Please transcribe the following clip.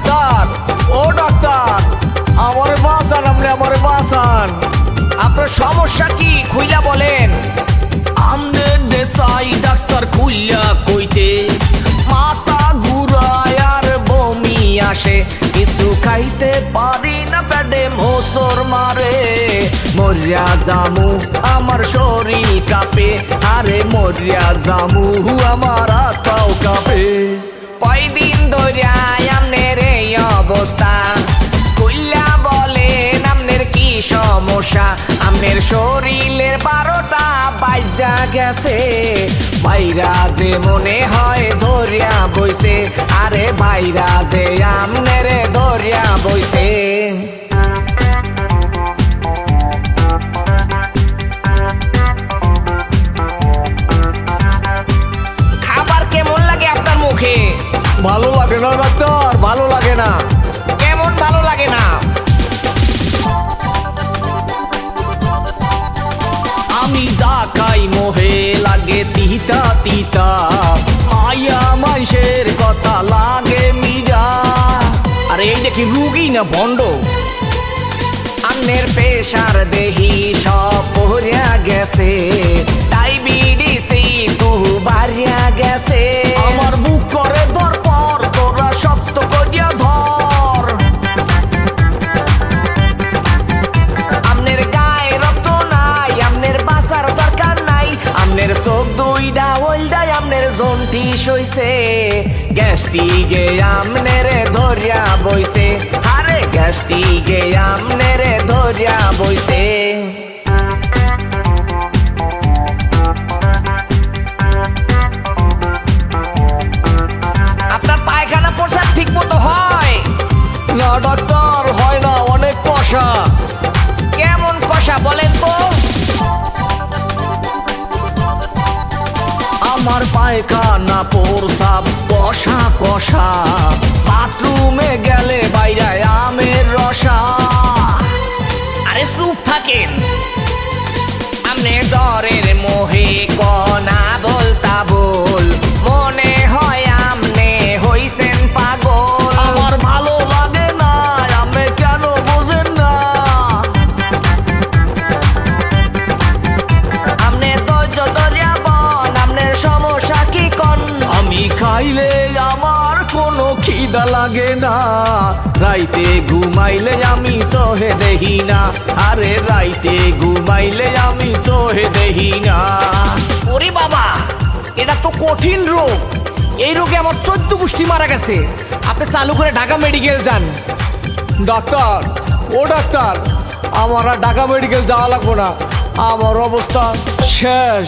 Doctor, ও doctor, আমারে বাঁচান, আপনি আমারে বাঁচান। আপনার সমস্যা কি খুইলা বলেন। আমদের দেশাই ডাক্তার খুইলা কইতে, মাথা ঘুরায় আর বমি আসে, কিছু খাইতে পারি না, পেটে মোসর মারে, মরিয়া জামু আমার শরীর কাঁপে, আরে মরিয়া জামু আমার আত্মাও কাঁপে। কয়দিন ধরিয়া আমনের এই অবস্থা, খুইলা বলেন আমনের কি সমস্যা। আমনের শরীরের 12টা বাজা গেছে, বাইরা যে মনে হয় ধরিয়া বইছে, আরে বাইরা যে আমনের ধরিয়া বইছে। খাবার কেমন লাগে আপনার মুখে? ভালো লাগে না ডাক্তার, ভালো লাগে না। কেমন ভালো লাগে না? আমি যা খাই মোহে লাগে তিতা তিতা, মায়া মাইশের কথা লাগে মিরা। আরে এই দেখি রুগী না ভণ্ড। আমনের প্রেশার দেহি সব পড়িয়া গেছে, ডায়াবেটিস তু বাড়িয়া গেছে। আমার বুক করে দরপর, তোরা শক্ত করিয়া ধর। আমনের গায়ে রক্ত নাই, আমনের বাঁচার দরকার নাই, আমনের চোখ দুইটা ওইটাই আমনের জন্টিস হইছে, গ্যাস্ট্রিকে আমনের ধরিয়া বইছে, আরে গ্যাস্ট্রিকে আমনের ধরিয়া বইছে। আপনার পায়খানা প্রসাদ ঠিক মতো হয়? না ডাক্তার, হয় না, অনেক কষা। কেমন কষা বলেন তো? আমার পায়খানা প্রসাব কষা কষা, বাথরুমে গেলে বাইরায় আমের রসা। আরে চুপ থাকেন। আমনে জ্বরের মোহে কনা বলতা বল, মনে হয় আমনে হইছেন পাগল। আমার ভালো লাগে না, আপনি কেন বোঝেন না? আমনে ধৈর্য ধরিয়া বন, আমনের সমস্যা কি কন? আমি খাইলে আমার কোনো খিদা লাগে না, রাইতে ঘুমাইলে আমি সহে দেহি না, আরে রাইতে ঘুমাইলে আমি সহে দেহি না। ওরে বাবা, এটা তো কঠিন রোগ। এই রোগে আমার 14 গোষ্ঠী মারা গেছে। আপনি চালু করে ঢাকা মেডিকেল যান। ডাক্তার, ও ডাক্তার, আমার আর ঢাকা মেডিকেল যাওয়া লাগবো না, আমার অবস্থা শেষ।